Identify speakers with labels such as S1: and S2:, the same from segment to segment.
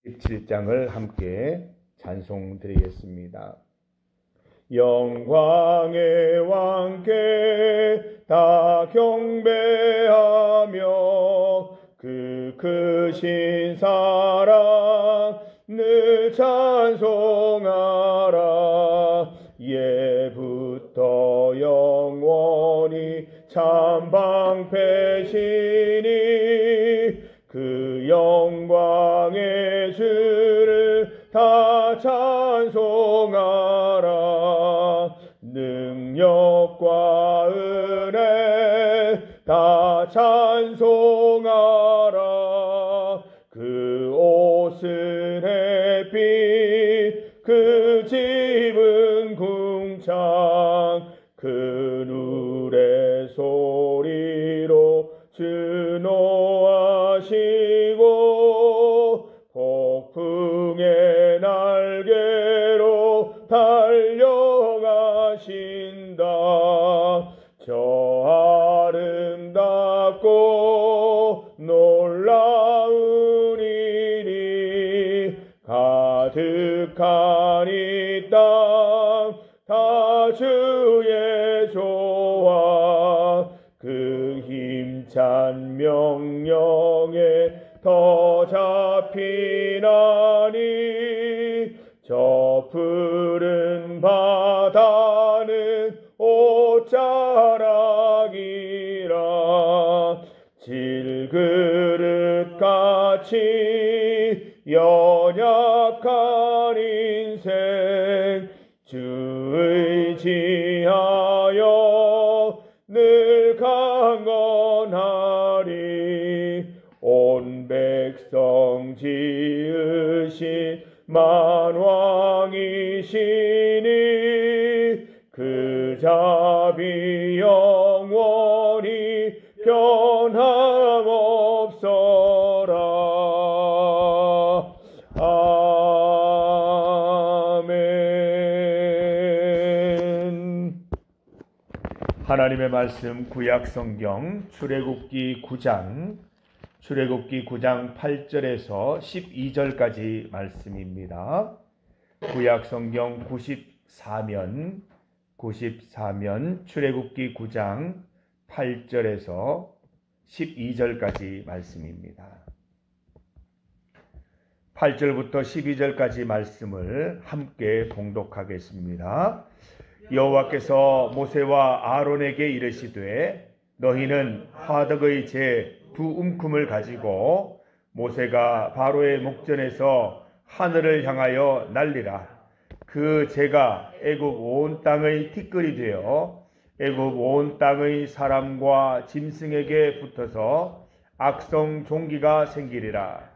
S1: 17장을 함께 찬송드리겠습니다. 영광의 왕께 다 경배하며 그 크신 사랑 늘 찬송하라. 예부터 영원히 참 방패시니 그 영광의 주를 다 찬송하라. 능력과 은혜 다 찬송하라. 그 옷은 햇빛 그 집은 궁창 그 누레 소리로 준호하시고 폭풍의 날개로 달려가신다. 저 아름답고 놀라운 일이 가득한 이 땅 다 주의 조화 그 힘찬 명령에 더 잡히나니 저 푸른 바다는 옷자락이라. 질그릇같이 연약한 인생 주 의지하여 늘 강건하리. 온 백성 지으신 만왕이시니 그 자비 영원히 변함없어라. 아멘. 하나님의 말씀 구약성경 출애굽기 9장 8절에서 12절까지 말씀입니다. 구약성경 94면 출애굽기 9장 8절에서 12절까지 말씀입니다. 8절부터 12절까지 말씀을 함께 봉독하겠습니다. 여호와께서 모세와 아론에게 이르시되 너희는 화덕의 제 두 움큼을 가지고 모세가 바로의 목전에서 하늘을 향하여 날리라. 그 재가 애굽 온 땅의 티끌이 되어 애굽 온 땅의 사람과 짐승에게 붙어서 악성 종기가 생기리라.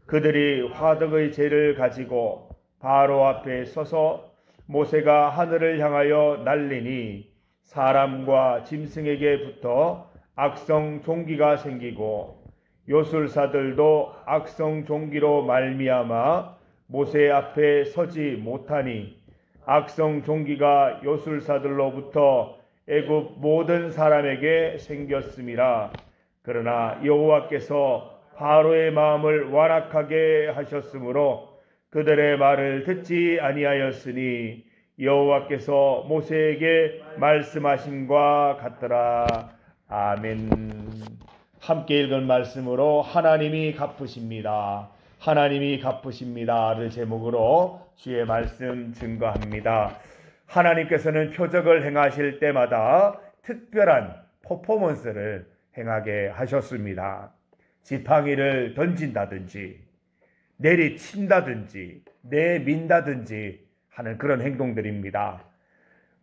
S1: 그들이 화덕의 재를 가지고 바로 앞에 서서 모세가 하늘을 향하여 날리니 사람과 짐승에게 붙어 악성 종기가 생기고 요술사들도 악성 종기로 말미암아 모세 앞에 서지 못하니 악성 종기가 요술사들로부터 애굽 모든 사람에게 생겼음이라. 그러나 여호와께서 바로의 마음을 완악하게 하셨으므로 그들의 말을 듣지 아니하였으니 여호와께서 모세에게 말씀하심과 같더라. 아멘. 함께 읽은 말씀으로 하나님이 갚으십니다. 하나님이 갚으십니다를 제목으로 주의 말씀 증거합니다. 하나님께서는 표적을 행하실 때마다 특별한 퍼포먼스를 행하게 하셨습니다. 지팡이를 던진다든지 내리친다든지 내민다든지 하는 그런 행동들입니다.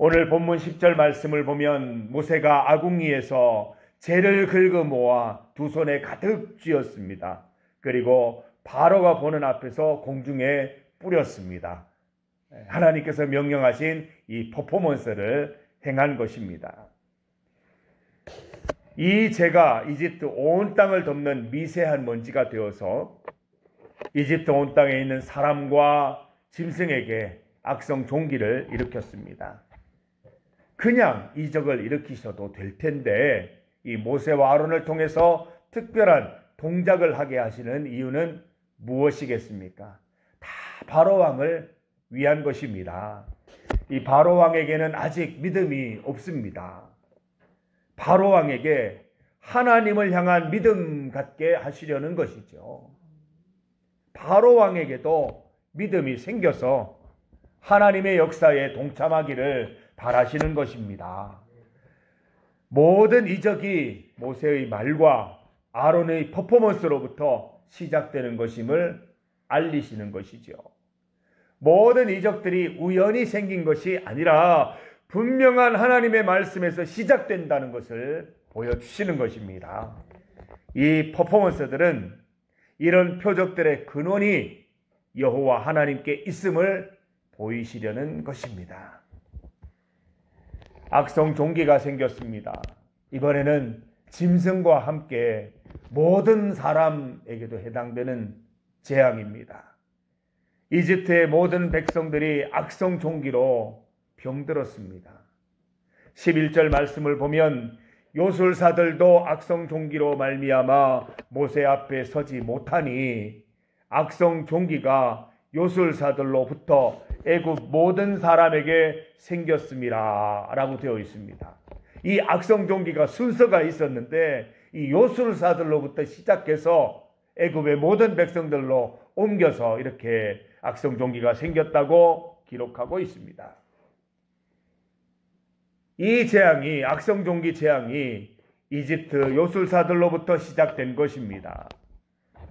S1: 오늘 본문 10절 말씀을 보면 모세가 아궁이에서 재를 긁어 모아 두 손에 가득 쥐었습니다. 그리고 바로가 보는 앞에서 공중에 뿌렸습니다. 하나님께서 명령하신 이 퍼포먼스를 행한 것입니다. 이 재가 이집트 온 땅을 덮는 미세한 먼지가 되어서 이집트 온 땅에 있는 사람과 짐승에게 악성 종기를 일으켰습니다. 그냥 이적을 일으키셔도 될 텐데 이 모세와 아론을 통해서 특별한 동작을 하게 하시는 이유는 무엇이겠습니까? 다 바로 왕을 위한 것입니다. 이 바로 왕에게는 아직 믿음이 없습니다. 바로 왕에게 하나님을 향한 믿음 갖게 하시려는 것이죠. 바로 왕에게도 믿음이 생겨서 하나님의 역사에 동참하기를 바라시는 것입니다. 모든 이적이 모세의 말과 아론의 퍼포먼스로부터 시작되는 것임을 알리시는 것이죠. 모든 이적들이 우연히 생긴 것이 아니라 분명한 하나님의 말씀에서 시작된다는 것을 보여주시는 것입니다. 이 퍼포먼스들은 이런 표적들의 근원이 여호와 하나님께 있음을 보이시려는 것입니다. 악성 종기가 생겼습니다. 이번에는 짐승과 함께 모든 사람에게도 해당되는 재앙입니다. 이집트의 모든 백성들이 악성 종기로 병들었습니다. 11절 말씀을 보면 요술사들도 악성 종기로 말미암아 모세 앞에 서지 못하니 악성 종기가 요술사들로부터 애굽 모든 사람에게 생겼음이라 라고 되어 있습니다. 이 악성 종기가 순서가 있었는데 이 요술사들로부터 시작해서 애굽의 모든 백성들로 옮겨서 이렇게 악성 종기가 생겼다고 기록하고 있습니다. 이 재앙이, 악성 종기 재앙이 이집트 요술사들로부터 시작된 것입니다.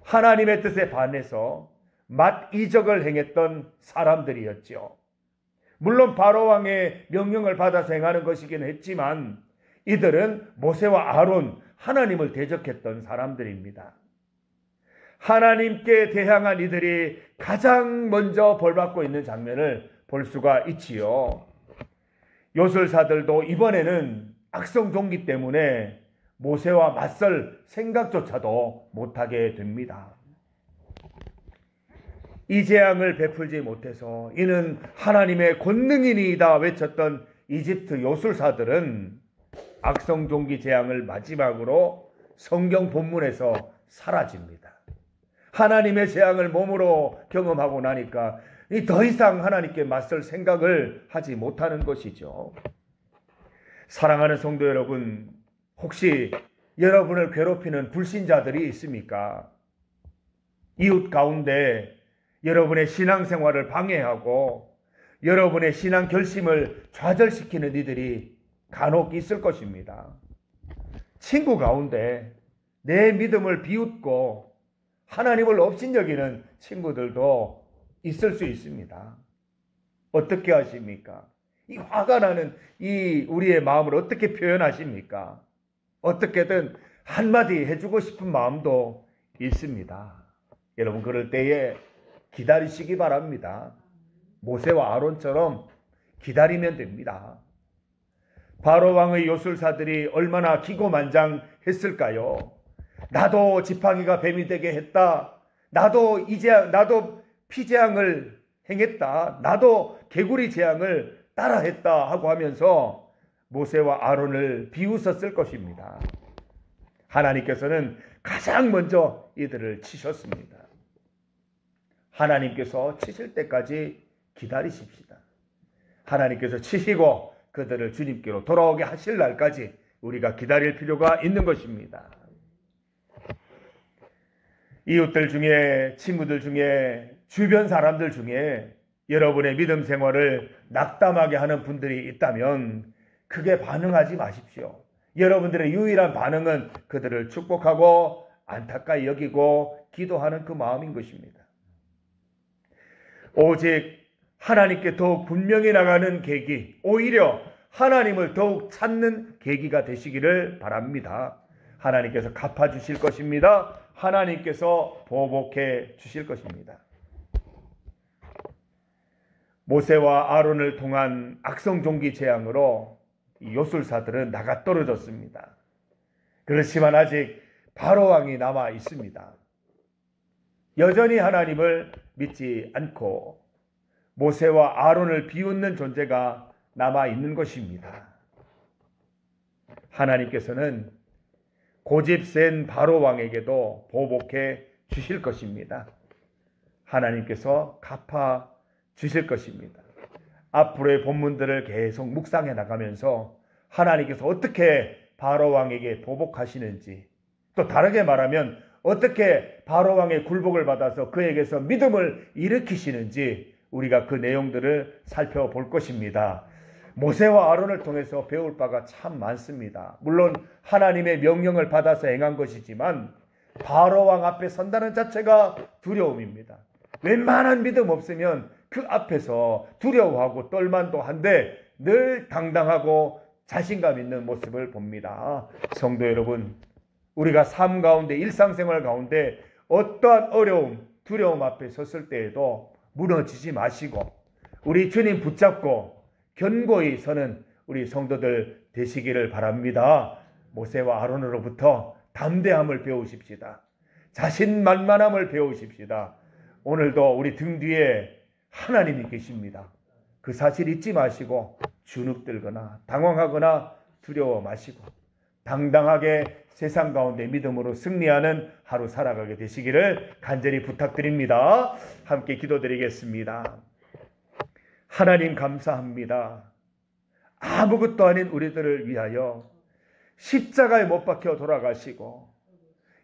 S1: 하나님의 뜻에 반해서 맏이적을 행했던 사람들이었죠. 물론 바로왕의 명령을 받아서 행하는 것이긴 했지만 이들은 모세와 아론, 하나님을 대적했던 사람들입니다. 하나님께 대항한 이들이 가장 먼저 벌받고 있는 장면을 볼 수가 있지요. 요술사들도 이번에는 악성 종기 때문에 모세와 맞설 생각조차도 못하게 됩니다. 이 재앙을 베풀지 못해서 이는 하나님의 권능이니이다 외쳤던 이집트 요술사들은 악성 종기 재앙을 마지막으로 성경 본문에서 사라집니다. 하나님의 재앙을 몸으로 경험하고 나니까 더 이상 하나님께 맞설 생각을 하지 못하는 것이죠. 사랑하는 성도 여러분, 혹시 여러분을 괴롭히는 불신자들이 있습니까? 이웃 가운데 여러분의 신앙생활을 방해하고 여러분의 신앙 결심을 좌절시키는 이들이 간혹 있을 것입니다. 친구 가운데 내 믿음을 비웃고 하나님을 업신여기는 친구들도 있을 수 있습니다. 어떻게 하십니까? 이 화가 나는 이 우리의 마음을 어떻게 표현하십니까? 어떻게든 한마디 해주고 싶은 마음도 있습니다. 여러분, 그럴 때에 기다리시기 바랍니다. 모세와 아론처럼 기다리면 됩니다. 바로 왕의 요술사들이 얼마나 기고만장했을까요? 나도 지팡이가 뱀이 되게 했다. 나도 피재앙을 행했다. 나도 개구리 재앙을 따라했다 하고 하면서 모세와 아론을 비웃었을 것입니다. 하나님께서는 가장 먼저 이들을 치셨습니다. 하나님께서 치실 때까지 기다리십시다. 하나님께서 치시고 그들을 주님께로 돌아오게 하실 날까지 우리가 기다릴 필요가 있는 것입니다. 이웃들 중에, 친구들 중에, 주변 사람들 중에 여러분의 믿음 생활을 낙담하게 하는 분들이 있다면 크게 반응하지 마십시오. 여러분들의 유일한 반응은 그들을 축복하고 안타까이 여기고 기도하는 그 마음인 것입니다. 오직 하나님께 더욱 분명히 나가는 계기, 오히려 하나님을 더욱 찾는 계기가 되시기를 바랍니다. 하나님께서 갚아주실 것입니다. 하나님께서 보복해 주실 것입니다. 모세와 아론을 통한 악성종기 재앙으로 이 요술사들은 나가 떨어졌습니다. 그렇지만 아직 바로왕이 남아 있습니다. 여전히 하나님을 믿지 않고 모세와 아론을 비웃는 존재가 남아 있는 것입니다. 하나님께서는 고집 센 바로왕에게도 보복해 주실 것입니다. 하나님께서 갚아 주실 것입니다. 앞으로의 본문들을 계속 묵상해 나가면서 하나님께서 어떻게 바로 왕에게 보복하시는지, 또 다르게 말하면 어떻게 바로 왕의 굴복을 받아서 그에게서 믿음을 일으키시는지 우리가 그 내용들을 살펴볼 것입니다. 모세와 아론을 통해서 배울 바가 참 많습니다. 물론 하나님의 명령을 받아서 행한 것이지만 바로 왕 앞에 선다는 자체가 두려움입니다. 웬만한 믿음 없으면 그 앞에서 두려워하고 떨만도 한데 늘 당당하고 자신감 있는 모습을 봅니다. 성도 여러분, 우리가 삶 가운데, 일상생활 가운데 어떠한 어려움, 두려움 앞에 섰을 때에도 무너지지 마시고 우리 주님 붙잡고 견고히 서는 우리 성도들 되시기를 바랍니다. 모세와 아론으로부터 담대함을 배우십시다. 자신만만함을 배우십시다. 오늘도 우리 등 뒤에 하나님이 계십니다. 그 사실 잊지 마시고 주눅들거나 당황하거나 두려워 마시고 당당하게 세상 가운데 믿음으로 승리하는 하루 살아가게 되시기를 간절히 부탁드립니다. 함께 기도드리겠습니다. 하나님 감사합니다. 아무것도 아닌 우리들을 위하여 십자가에 못 박혀 돌아가시고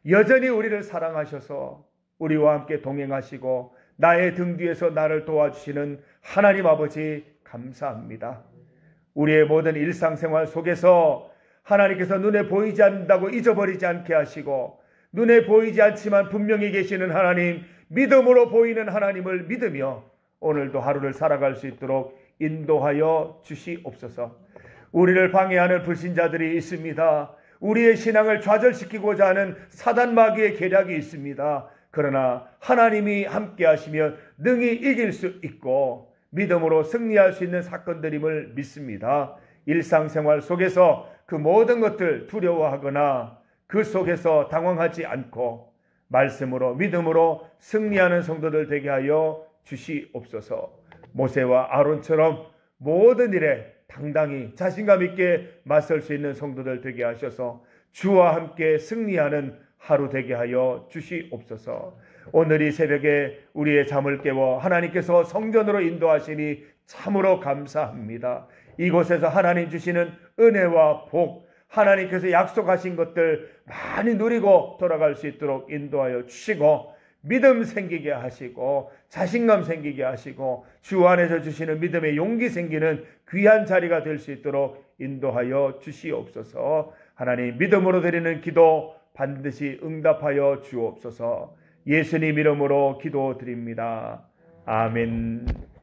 S1: 여전히 우리를 사랑하셔서 우리와 함께 동행하시고 나의 등 뒤에서 나를 도와주시는 하나님 아버지 감사합니다. 우리의 모든 일상생활 속에서 하나님께서 눈에 보이지 않는다고 잊어버리지 않게 하시고 눈에 보이지 않지만 분명히 계시는 하나님, 믿음으로 보이는 하나님을 믿으며 오늘도 하루를 살아갈 수 있도록 인도하여 주시옵소서. 우리를 방해하는 불신자들이 있습니다. 우리의 신앙을 좌절시키고자 하는 사단 마귀의 계략이 있습니다. 그러나 하나님이 함께 하시면 능히 이길 수 있고 믿음으로 승리할 수 있는 사건들임을 믿습니다. 일상생활 속에서 그 모든 것들 두려워하거나 그 속에서 당황하지 않고 말씀으로 믿음으로 승리하는 성도들 되게 하여 주시옵소서. 모세와 아론처럼 모든 일에 당당히 자신감 있게 맞설 수 있는 성도들 되게 하셔서 주와 함께 승리하는 하루 되게 하여 주시옵소서. 오늘 이 새벽에 우리의 잠을 깨워 하나님께서 성전으로 인도하시니 참으로 감사합니다. 이곳에서 하나님 주시는 은혜와 복, 하나님께서 약속하신 것들 많이 누리고 돌아갈 수 있도록 인도하여 주시고 믿음 생기게 하시고 자신감 생기게 하시고 주 안에서 주시는 믿음의 용기 생기는 귀한 자리가 될 수 있도록 인도하여 주시옵소서. 하나님, 믿음으로 드리는 기도 반드시 응답하여 주옵소서. 예수님 이름으로 기도드립니다. 아멘.